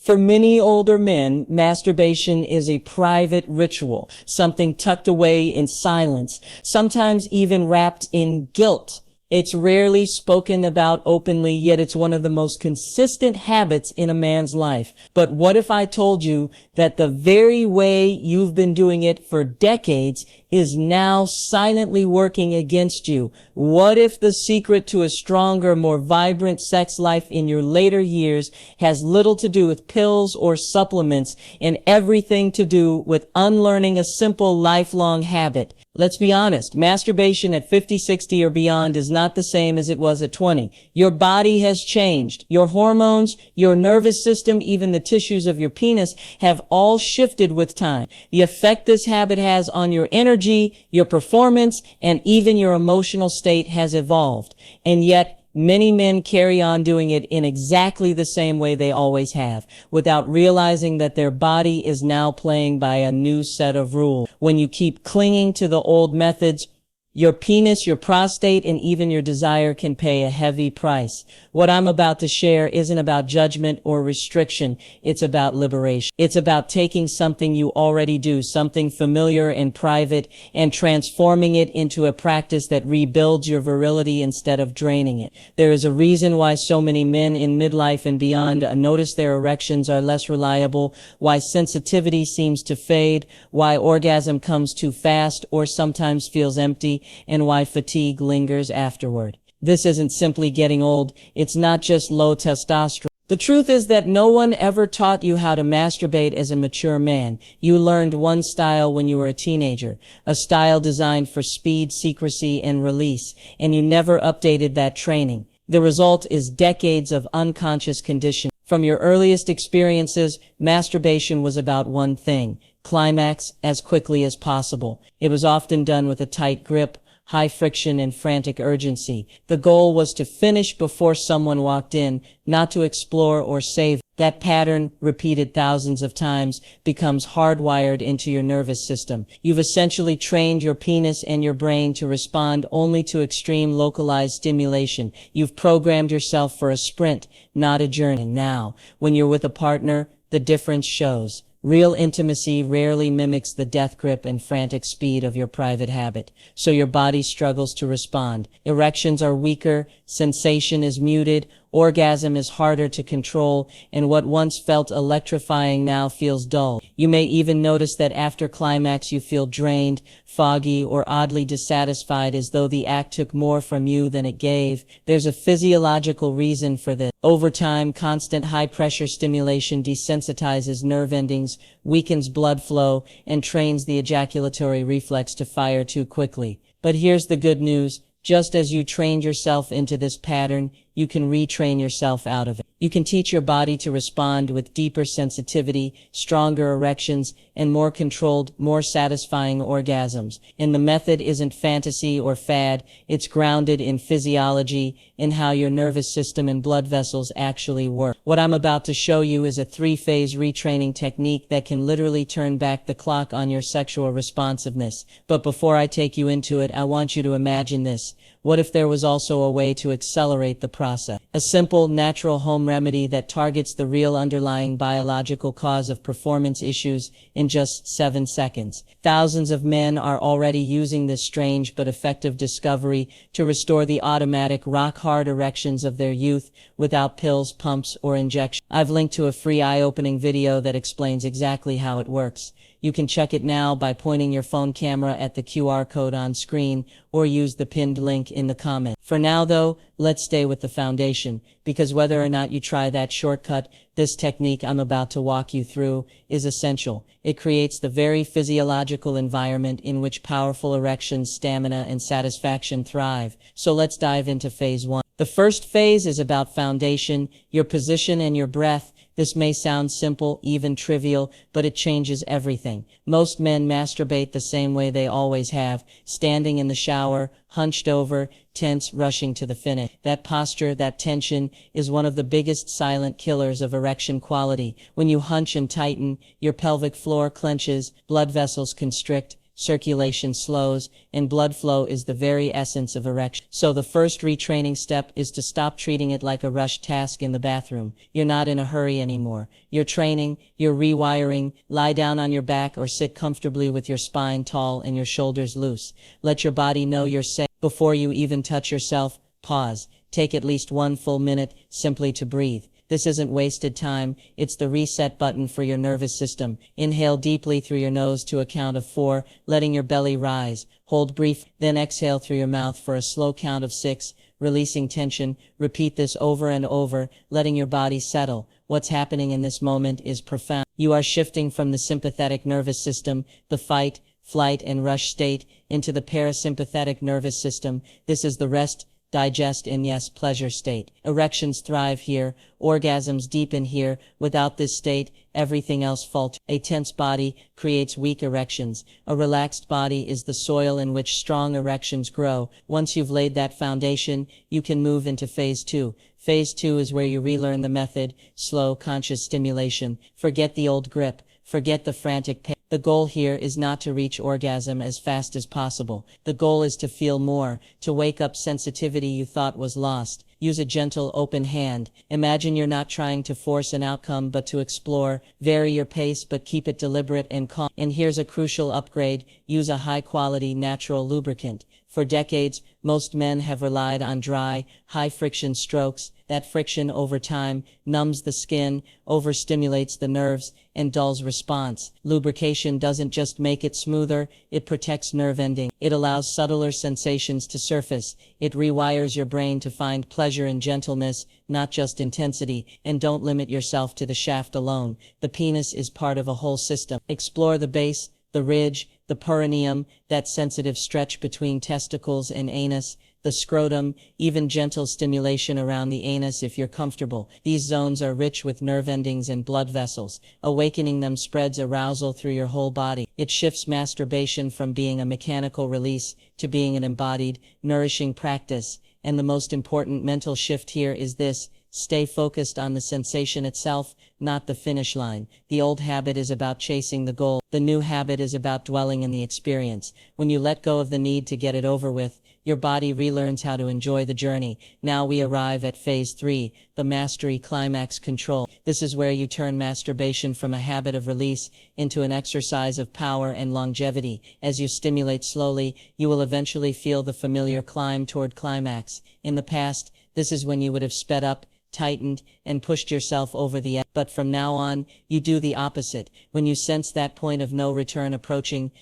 For many older men, masturbation is a private ritual, something tucked away in silence, sometimes even wrapped in guilt. It's rarely spoken about openly, yet it's one of the most consistent habits in a man's life. But what if I told you that the very way you've been doing it for decades is now silently working against you? What if the secret to a stronger, more vibrant sex life in your later years has little to do with pills or supplements and everything to do with unlearning a simple lifelong habit? Let's be honest, masturbation at 50, 60 or beyond is not the same as it was at 20. Your body has changed. Your hormones, your nervous system, even the tissues of your penis have all shifted with time. The effect this habit has on your energy, your performance, and even your emotional state has evolved. And yet, many men carry on doing it in exactly the same way they always have, without realizing that their body is now playing by a new set of rules. When you keep clinging to the old methods, your penis, your prostate, and even your desire can pay a heavy price. What I'm about to share isn't about judgment or restriction. It's about liberation. It's about taking something you already do, something familiar and private, and transforming it into a practice that rebuilds your virility instead of draining it. There is a reason why so many men in midlife and beyond notice their erections are less reliable, why sensitivity seems to fade, why orgasm comes too fast or sometimes feels empty, and why fatigue lingers afterward. This isn't simply getting old. It's not just low testosterone. The truth is that no one ever taught you how to masturbate as a mature man. You learned one style when you were a teenager, a style designed for speed, secrecy, and release, and you never updated that training. The result is decades of unconscious conditioning. From your earliest experiences, masturbation was about one thing: climax as quickly as possible. It was often done with a tight grip, high friction, and frantic urgency. The goal was to finish before someone walked in, not to explore or save. That pattern, repeated thousands of times, becomes hardwired into your nervous system. You've essentially trained your penis and your brain to respond only to extreme localized stimulation. You've programmed yourself for a sprint, not a journey. Now, when you're with a partner, the difference shows. Real intimacy rarely mimics the death grip and frantic speed of your private habit, so your body struggles to respond. Erections are weaker, sensation is muted, orgasm is harder to control, and what once felt electrifying now feels dull. You may even notice that after climax you feel drained, foggy, or oddly dissatisfied, as though the act took more from you than it gave. There's a physiological reason for this. Over time, constant high-pressure stimulation desensitizes nerve endings, weakens blood flow, and trains the ejaculatory reflex to fire too quickly. But here's the good news. Just as you trained yourself into this pattern, you can retrain yourself out of it. You can teach your body to respond with deeper sensitivity, stronger erections, and more controlled, more satisfying orgasms. And the method isn't fantasy or fad. It's grounded in physiology, in how your nervous system and blood vessels actually work. What I'm about to show you is a 3-phase retraining technique that can literally turn back the clock on your sexual responsiveness. But before I take you into it, I want you to imagine this. What if there was also a way to accelerate the process? A simple, natural home remedy that targets the real underlying biological cause of performance issues in just 7 seconds. Thousands of men are already using this strange but effective discovery to restore the automatic, rock-hard erections of their youth without pills, pumps, or injections. I've linked to a free eye-opening video that explains exactly how it works. You can check it now by pointing your phone camera at the QR code on screen or use the pinned link in the comment. For now though, let's stay with the foundation, because whether or not you try that shortcut, this technique I'm about to walk you through is essential. It creates the very physiological environment in which powerful erections, stamina, and satisfaction thrive. So let's dive into phase 1. The first phase is about foundation, your position and your breath. This may sound simple, even trivial, but it changes everything. Most men masturbate the same way they always have, standing in the shower, hunched over, tense, rushing to the finish. That posture, that tension, is one of the biggest silent killers of erection quality. When you hunch and tighten, your pelvic floor clenches, blood vessels constrict, circulation slows, and blood flow is the very essence of erection. So the first retraining step is to stop treating it like a rushed task in the bathroom. You're not in a hurry anymore. You're training, you're rewiring. Lie down on your back or sit comfortably with your spine tall and your shoulders loose. Let your body know you're safe. Before you even touch yourself, pause. Take at least 1 full minute simply to breathe. This isn't wasted time, it's the reset button for your nervous system. Inhale deeply through your nose to a count of 4, letting your belly rise. Hold brief, then exhale through your mouth for a slow count of 6, releasing tension. Repeat this over and over, letting your body settle. What's happening in this moment is profound. You are shifting from the sympathetic nervous system, the fight, flight, and rush state, into the parasympathetic nervous system. This is the rest, digest, and yes, pleasure state. Erections thrive here, orgasms deepen here. Without this state, everything else falters. A tense body creates weak erections. A relaxed body is the soil in which strong erections grow. Once you've laid that foundation, you can move into phase 2. Phase 2 is where you relearn the method, slow, conscious stimulation. Forget the old grip. Forget the frantic pace. The goal here is not to reach orgasm as fast as possible. The goal is to feel more, to wake up sensitivity you thought was lost. Use a gentle, open hand. Imagine you're not trying to force an outcome but to explore. Vary your pace but keep it deliberate and calm. And here's a crucial upgrade. Use a high-quality natural lubricant. For decades, most men have relied on dry, high-friction strokes. That friction over time numbs the skin, overstimulates the nerves, and dulls response. Lubrication doesn't just make it smoother, it protects nerve endings. It allows subtler sensations to surface. It rewires your brain to find pleasure in gentleness, not just intensity. And don't limit yourself to the shaft alone. The penis is part of a whole system. Explore the base, the ridge, the perineum, that sensitive stretch between testicles and anus, the scrotum, even gentle stimulation around the anus if you're comfortable. These zones are rich with nerve endings and blood vessels. Awakening them spreads arousal through your whole body. It shifts masturbation from being a mechanical release to being an embodied, nourishing practice. And the most important mental shift here is this: stay focused on the sensation itself, not the finish line. The old habit is about chasing the goal. The new habit is about dwelling in the experience. When you let go of the need to get it over with, your body relearns how to enjoy the journey. Now we arrive at phase 3, the mastery climax control. This is where you turn masturbation from a habit of release into an exercise of power and longevity. As you stimulate slowly, you will eventually feel the familiar climb toward climax. In the past, this is when you would have sped up, tightened, and pushed yourself over the edge. But from now on, you do the opposite. When you sense that point of no return approaching,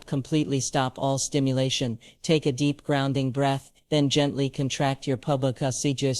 completely stop all stimulation. Take a deep grounding breath, then gently contract your pubic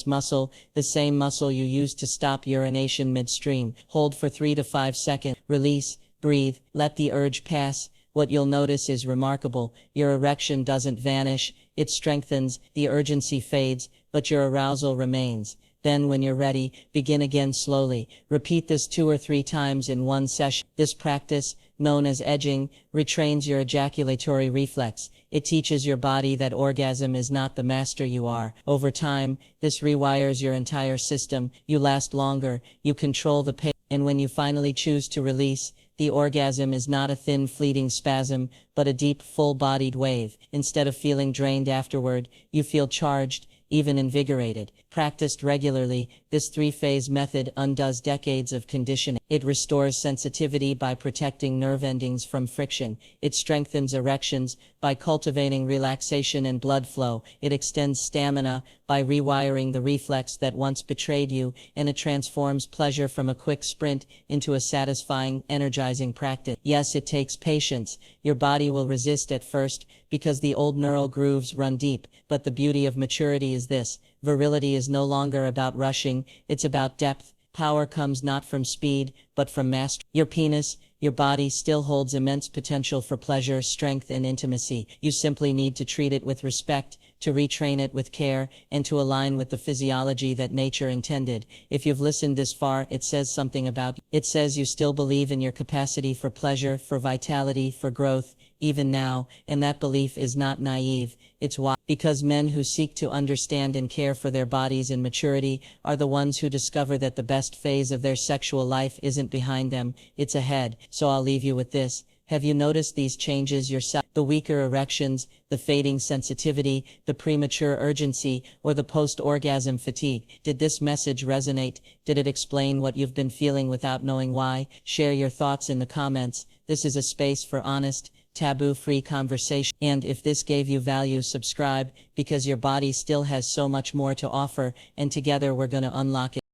muscle, the same muscle you use to stop urination midstream. Hold for 3 to 5 seconds. Release, breathe, let the urge pass. What you'll notice is remarkable. Your erection doesn't vanish, it strengthens, the urgency fades, but your arousal remains. Then when you're ready, begin again slowly. Repeat this 2 or 3 times in one session. This practice, known as edging, retrains your ejaculatory reflex. It teaches your body that orgasm is not the master you are. Over time, this rewires your entire system. You last longer, you control the pace, and when you finally choose to release, the orgasm is not a thin, fleeting spasm, but a deep, full-bodied wave. Instead of feeling drained afterward, you feel charged, even invigorated. Practiced regularly, this 3-phase method undoes decades of conditioning. It restores sensitivity by protecting nerve endings from friction. It strengthens erections by cultivating relaxation and blood flow. It extends stamina by rewiring the reflex that once betrayed you, and it transforms pleasure from a quick sprint into a satisfying, energizing practice. Yes, it takes patience. Your body will resist at first, because the old neural grooves run deep. But the beauty of maturity is this: virility is no longer about rushing, it's about depth. Power comes not from speed, but from mastery. Your penis, your body still holds immense potential for pleasure, strength, and intimacy. You simply need to treat it with respect, to retrain it with care, and to align with the physiology that nature intended. If you've listened this far, it says something about you. It says you still believe in your capacity for pleasure, for vitality, for growth, even now, and that belief is not naive. It's why. Because men who seek to understand and care for their bodies in maturity are the ones who discover that the best phase of their sexual life isn't behind them, it's ahead. So I'll leave you with this: Have you noticed these changes yourself? The weaker erections, the fading sensitivity, the premature urgency, or the post-orgasm fatigue? Did this message resonate? Did it explain what you've been feeling without knowing why? Share your thoughts in the comments. This is a space for honest, taboo-free conversation. And if this gave you value, subscribe, because your body still has so much more to offer, and together we're gonna unlock it.